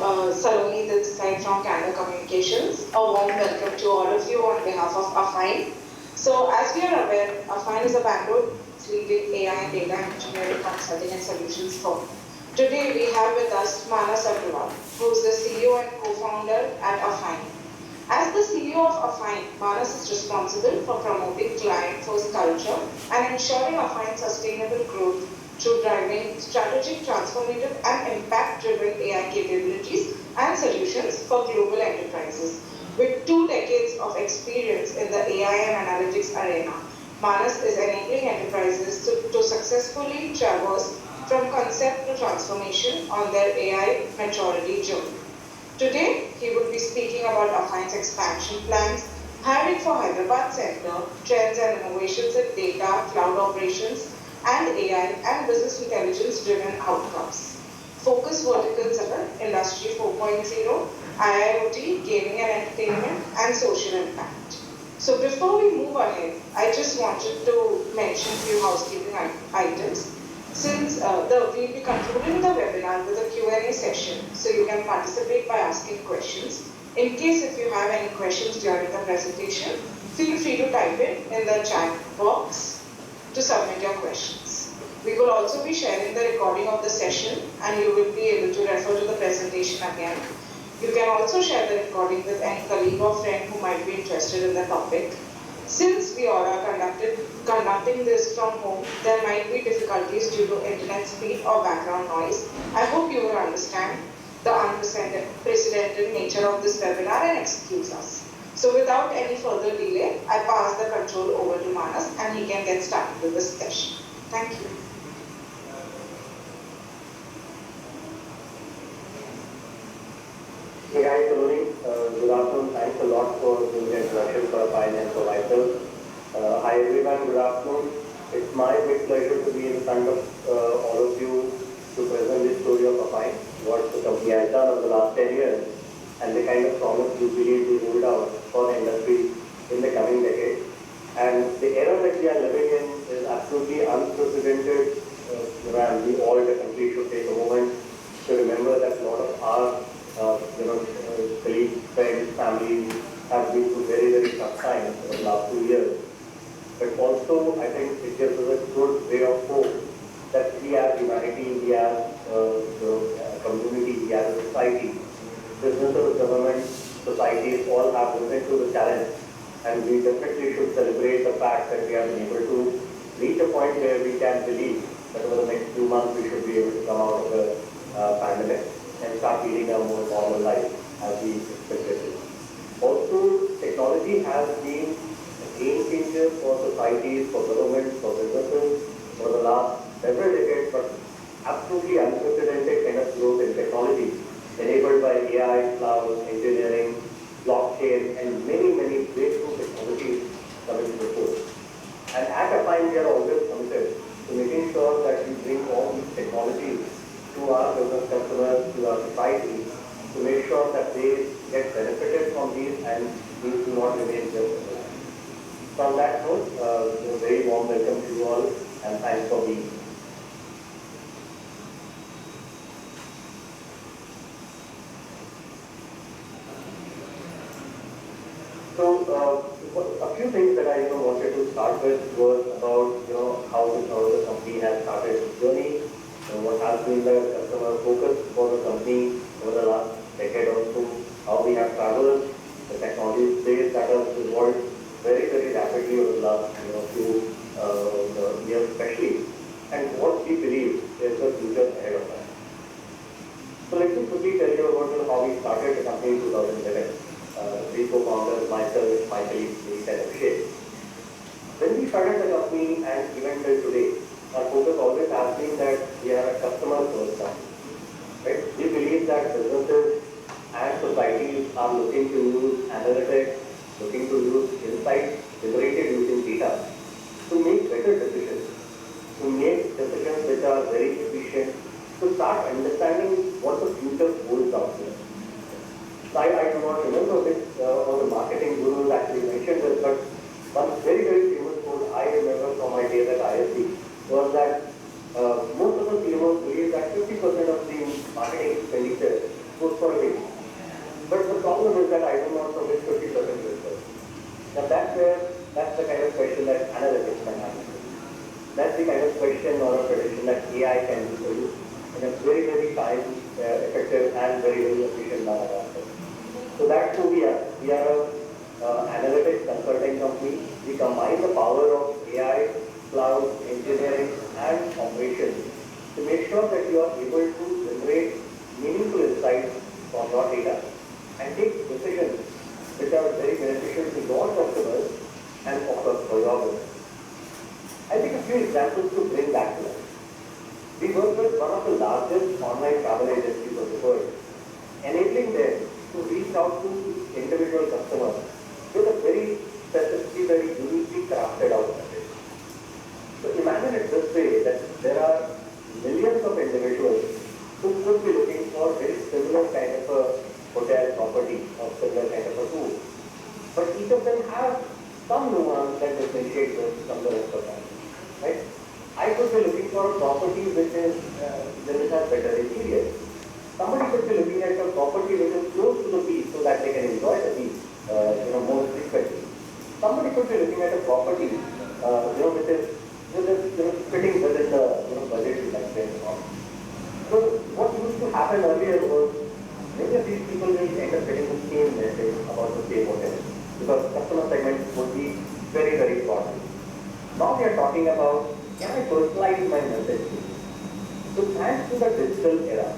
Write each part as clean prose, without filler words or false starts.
Saloni this side from Canada Communications. A warm welcome to all of you on behalf of Affine. So as we are aware, Affine is a Bangalore leading AI and data engineering consulting and solutions firm. Today we have with us Manas Agrawal, who is the CEO and co-founder at Affine. As the CEO of Affine, Manas is responsible for promoting client-first culture and ensuring Affine's sustainable growth through driving strategic, transformative, and impact-driven AI capabilities and solutions for global enterprises. With 2 decades of experience in the AI and analytics arena, Manas is enabling enterprises to successfully traverse from concept to transformation on their AI maturity journey. Today, he will be speaking about Affine's expansion plans, hiring for Hyderabad Center, trends and innovations in data, cloud operations, and AI and business intelligence-driven outcomes. Focus verticals are Industry 4.0, IIoT, gaming and entertainment, and social impact. So before we move ahead, I just wanted to mention a few housekeeping items. Since we'll be concluding the webinar with a Q&A session, so you can participate by asking questions. In case if you have any questions during the presentation, feel free to type it in the chat box to submit your questions. We will also be sharing the recording of the session and you will be able to refer to the presentation again. You can also share the recording with any colleague or friend who might be interested in the topic. Since we all are conducting this from home, there might be difficulties due to internet speed or background noise. I hope you will understand the unprecedented nature of this webinar and excuse us. So without any further delay, I pass the control over to Manas and he can get started with the session. Thank you. Hey guys, Saloni. Good afternoon. Thanks a lot for doing the introduction for Affine and for myself. Hi everyone, good afternoon. It's my big pleasure to be in front of all of you to present the story of Affine, what the company has done over the last 10 years, and the kind of promise we believe we hold out for the industry in the coming decade. And the era that we are living in is absolutely unprecedented. And we all definitely should take a moment to remember that a lot of our colleagues, friends, family have been through very, very tough times over the last 2 years. But also, I think it gives us a good way of hope that we as humanity, we as community, we as a society, businesses, government, societies all have risen to the challenge. And we definitely should celebrate the fact that we have been able to reach a point where we can believe that over the next few months we should be able to come out of the pandemic and start leading a more normal life as we expected to. Also, technology has been a game changer for societies, for governments, for businesses for the last several decades, but absolutely unprecedented kind of growth in technology enabled by AI, cloud, engineering, blockchain, and many, many breakthrough technologies coming to the fore. And at Affine, we are always committed to making sure that we bring all these technologies to our business customers, to our society, to make sure that they get benefited from these and these do not remain just a plan. So on that note, a very warm welcome to you all and thanks for being here. So a few things that I wanted to start with was about how the company has started its journey, what has been the customer focus for the company over the last decade or so, how we have traveled, the technology space that has evolved very, very rapidly over the last few years especially, and what we believe is the future ahead of us. So let me quickly tell you about how we started the company in 2011. Three co-founders, myself, my colleague, and Abhishek. When we started the company and even till today, our focus always has been that we are a customer-first company. Right? We believe that businesses and societies are looking to use analytics, looking to use insights generated using data to make better decisions, to make decisions which are very efficient, to start understanding what the future holds out there. I do not remember which all the marketing gurus actually mentioned this, but one very, very famous quote I remember from my days at ISD was that most of the CMOs believe that 50% of the marketing expenditure goes for effective and very, very efficient manner. So that's who we are. We are a analytics consulting company. We combine the power of AI, cloud, engineering, and operations to make sure that you are able to generate meaningful insights from your data and take decisions which are very beneficial to your customers and for your business. I'll take a few examples to bring that to life. We work with one of the largest online travel agencies of the world, enabling them to reach out to individual customers with a very specifically, very uniquely crafted out message. So imagine it this way, that there are millions of individuals who could be looking for very similar kind of a hotel property or similar kind of a tool. But each of them have some nuance that differentiates them from the rest of them. Right? I could be looking for a property which has better interior. Somebody could be looking at a property which is close to the beach so that they can enjoy the beach, more frequently. Somebody could be looking at a property, which is fitting within the budget you can spend on. So what used to happen earlier was many of these people will end up getting the same message about the same hotel because customer segment would be very, very important. Now we are talking about, can I personalize my message to you? So thanks to the digital era,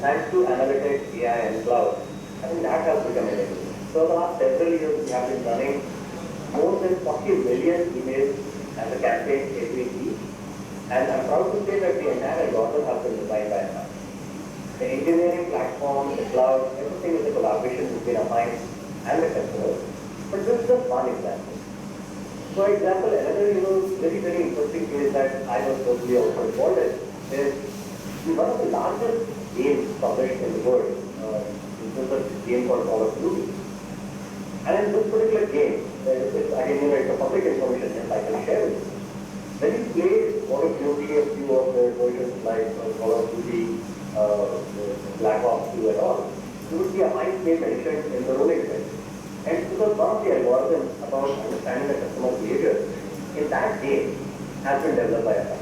thanks to analytics, AI and cloud, I think that has become enabled. So the last several years we have been running more than 40 million emails as a campaign every week. And I'm proud to say that the entire algorithm has been designed by us. The engineering platform, the cloud, everything is a collaboration between Affine and the customers. But this is just one example. For example, another very, very interesting case that I was personally also involved in is one of the largest games published in the world. This is a game called Call of Duty. And in this particular game, it's a public information that I can share with you. When you play Call of Duty, a few of the versions like Call of Duty, Black Ops 2 and all, you would see a high play mentioned in the rolling event. And because one of the algorithms about understanding the customer behavior in that game has been developed by us.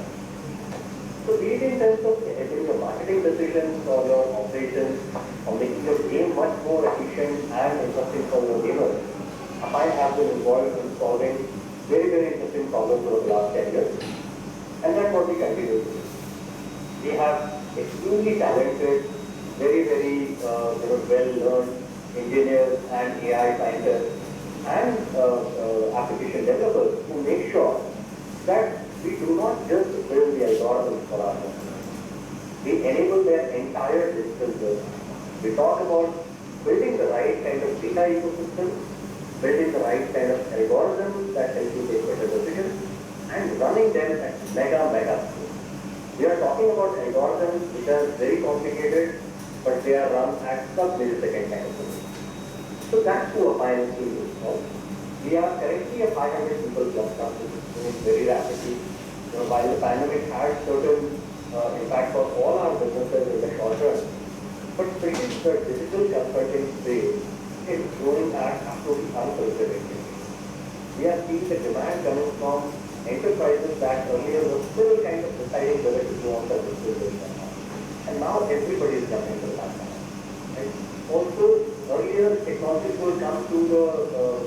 So be it in terms of enabling your marketing decisions or your operations or making your game much more efficient and interesting for your gamers, Affine has been involved in solving very, very interesting problems over the last 10 years. And that's what we continue to do. We have extremely talented, very, very well-learned engineers and AI scientists and application developers who make sure that we do not just build the algorithms for our customers. We enable their entire digital journey. We talk about building the right kind of data ecosystem, building the right kind of algorithms that help you take better decisions, and running them at mega scale. We are talking about algorithms which are very complicated, but they are run at sub-millisecond kind of thing. So that's who Affine is doing. We are currently a 500 people plus company, moving very rapidly. While the pandemic had certain impact for all our businesses in the short term, but especially the digital consulting space is growing at absolutely unprecedented rate. We are seeing the demand coming from enterprises that earlier were still kind of deciding whether to go on the digital business. And now everybody is jumping to the platform. Right? Also, earlier technology would come to the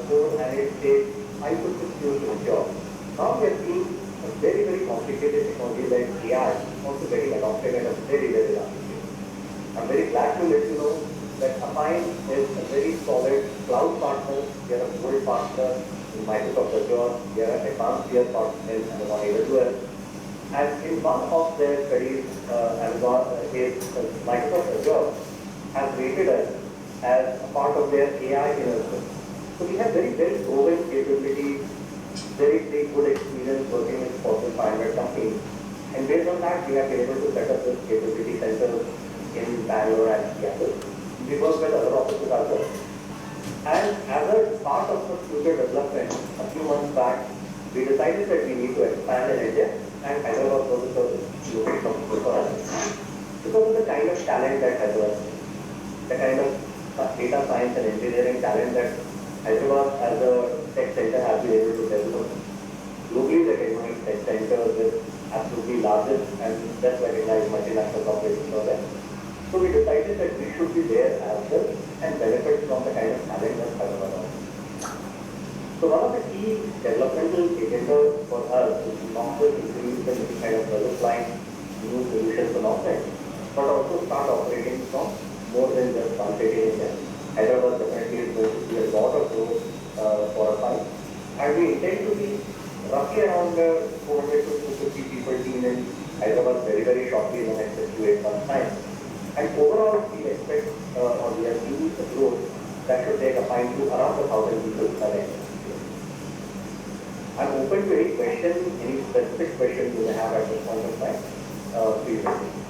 core and it says, I put this use to a job. Now we are seeing a very, very complicated technology like AI also getting adopted at a very, very large scale. I'm very glad to let you know that Affine is a very solid cloud partner. We are a gold partner in Microsoft Azure. We are an advanced tier partner in Amazon AWS. And in one of their studies, Microsoft Azure has rated us as a part of their AI innovation. So we have very, very proven capabilities, very, very good experience working with Fortune 500 companies. And based on that, we have been able to set up this capability center in Bangalore and Seattle. We work with other offices as well. And as a part of the future development, a few months back, we decided that we need to expand in India, and Hyderabad was the location for us. Because of the kind of talent that Hyderabad, the kind of data science and engineering talent that Hyderabad as a tech center has been able to develop. Globally recognized tech center with absolutely largest and best recognized multinational corporations for them. So we decided that we should be there as well and benefit from the kind of talent that Hyderabad offers. So one of the key developmental agendas for us is not just increase the kind of service line, new solutions and offerings, but also start operating from more than just one city in India. Hyderabad definitely is going to see a lot of growth for Affine. And we intend to be roughly around 400 to 250 people team in Hyderabad very shortly in the next 6 to 8 months time. And overall, we expect or we are seeing the growth that should take Affine to around 1,000 people by the end of this year. I'm open to any question, any specific question you may have at this point of time. Please let me know.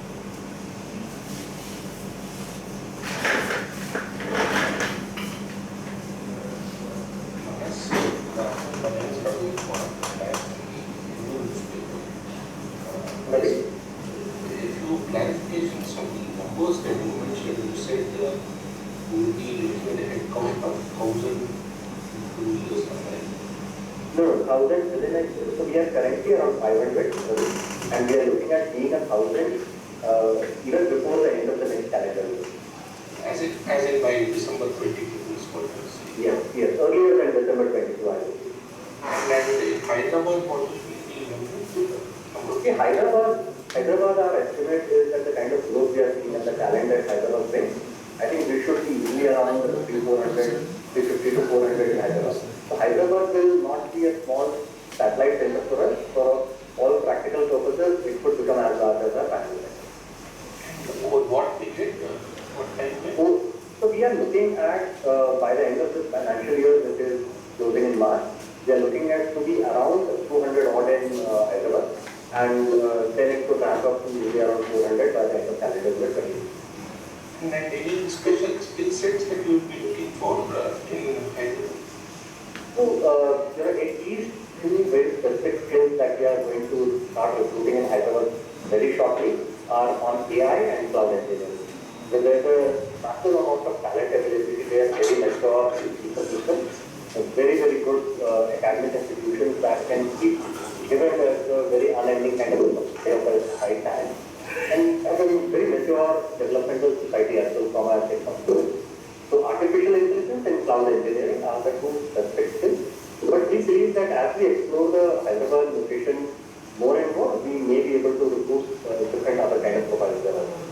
Clarifications on the numbers that you mentioned. You said we will be looking at a headcount of 1,000 in 2 years from now. No, 1,000, so we are currently around 500 and we are looking at being 1,000 even before the end of the next calendar year. As in by December 22 is what you say. Yes, earlier than December 22, I would say. And in Hyderabad, what will be the number? See, Hyderabad, our estimate is that the kind of growth we are seeing and the talent that Hyderabad brings, I think we should be easily around 350 to 400 in Hyderabad. So Hyderabad will not be a small satellite center for us. For all practical purposes, it could become as large as our Bangalore. Over what period? What time frame? So we are looking at, by the end of this financial year, which is closing in March, we are looking at to be around 200 odd in Hyderabad. And then it could ramp up to maybe around 400 by the end of calendar year 2020. And any special skill sets that you will be looking for in Hyderabad? So there are at least 2 very specific skills that we are going to start recruiting in Hyderabad very shortly are on AI and cloud engineering. So there's a massive amount of talent availability there, very mature ecosystem, very good academic institutions that can keep given a very unending kind of high talent. And as a very mature developmental society as well from our technology. So artificial intelligence and cloud engineering are the 2 specific skills. But we believe that as we explore the Hyderabad location more and more, we may be able to recruit different other kind of profiles there as well.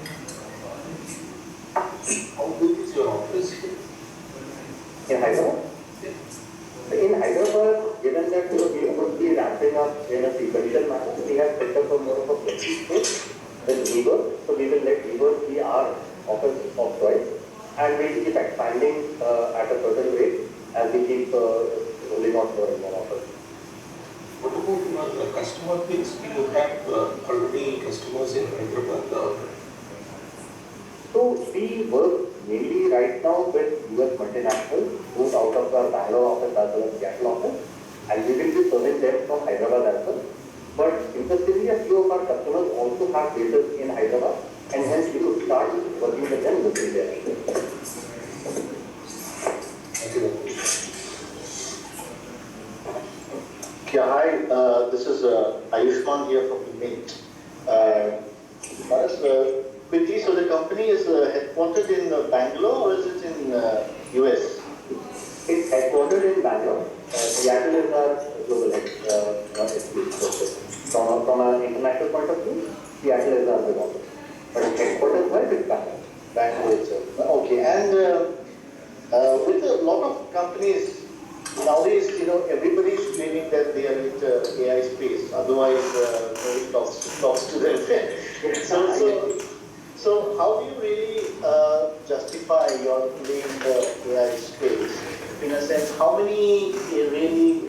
How big is your office here? In Hyderabad? In Hyderabad, given that we would be ramping up in a sequential manner, we have set up a more of a flexi space with WeWork. So we will let WeWork be our office of choice, and we will keep expanding at a certain rate as we keep rolling out more and more offers. What about your customer base? Do you have already customers in Hyderabad? So we work mainly right now with US multinationals, both out of our Bangalore office as well as Seattle office, and we will be serving them from Hyderabad as well. But interestingly, a few of our customers also have bases in Hyderabad, and hence we could start working with them locally there. Thank you. Yeah, hi, this is Ayushman here from Mint. Quickly, so the company is headquartered in Bangalore or is it in US? It's headquartered in Bangalore. Seattle is our global head. From an international point of view, Seattle is our big office. But headquarters wise, it's Bangalore. Bangalore itself. Okay, and with a lot of companies nowadays, everybody is claiming that they are in the AI space. Otherwise, nobody talks to them. So how do you really justify your play in the AI space? In a sense, how many really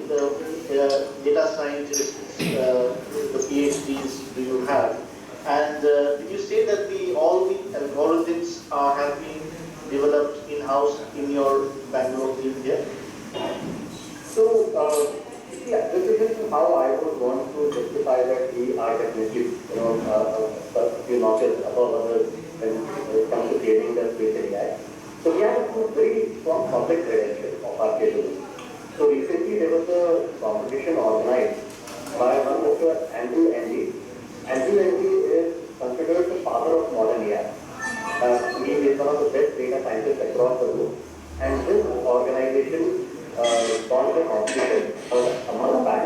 data scientists, the PhDs do you have? And did you say that all the algorithms have been developed in-house in your Bangalore team here? So, yeah, this is how I would want to justify that we are definitely, a few notches above others when it comes to creating the space in AI. So we have a very strong public credentials of our capabilities. So recently there was a competition organized by one Mr. Andrew Ng. Andrew Ng is considered the father of modern AI. is one of the best data scientists across the globe. And this organization launched a competition a month back.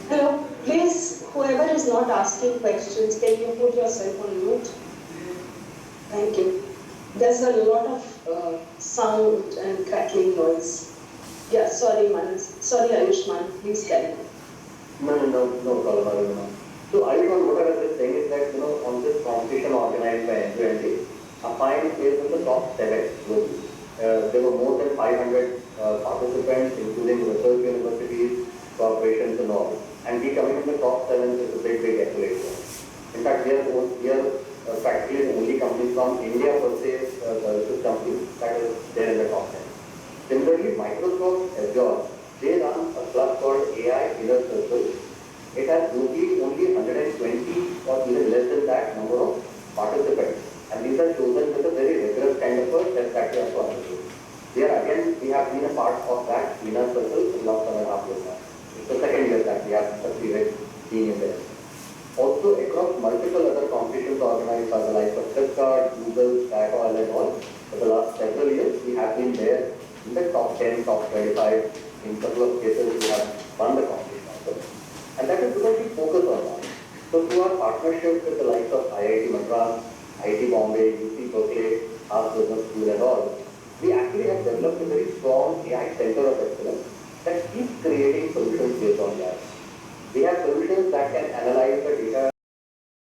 Hello, please, whoever is not asking questions, can you put yourself on mute? Thank you. There's a lot of sound and crackling noise. Yeah, sorry, Sorry, Ayushman, please carry on. No problem, Aruna. So I was what I was just saying is that, on this competition organized by NUND, Affine is in the top 7 globally. There were more than 500 participants, including research universities, corporations and all. And we coming in the top 7 is a big accolade. In fact, we are practically the only company from India per se, services company that is there in the top 10. Similarly, Microsoft Azure, they run a club called AI Inner Circle. It has only 120 or even less than that number of participants. And these are chosen with a very rigorous kind of a test that we have to undertake. Here again, we have been a part of that inner circle in the last 7.5 years now. It's the second year that we have succeeded being in there. Also, across multiple other competitions organized by the likes of Flipkart, Google, Statoil and all, for the last several years, we have been there in the top 10, top 25. In a couple of cases, we have won the competition also. And that is because we focus on that. So through our partnership with the likes of IIT Madras, IIT Bombay, UC Berkeley, our business school and all, we actually have developed a very strong AI center of excellence that keeps creating solutions based on that. We have solutions that can analyze the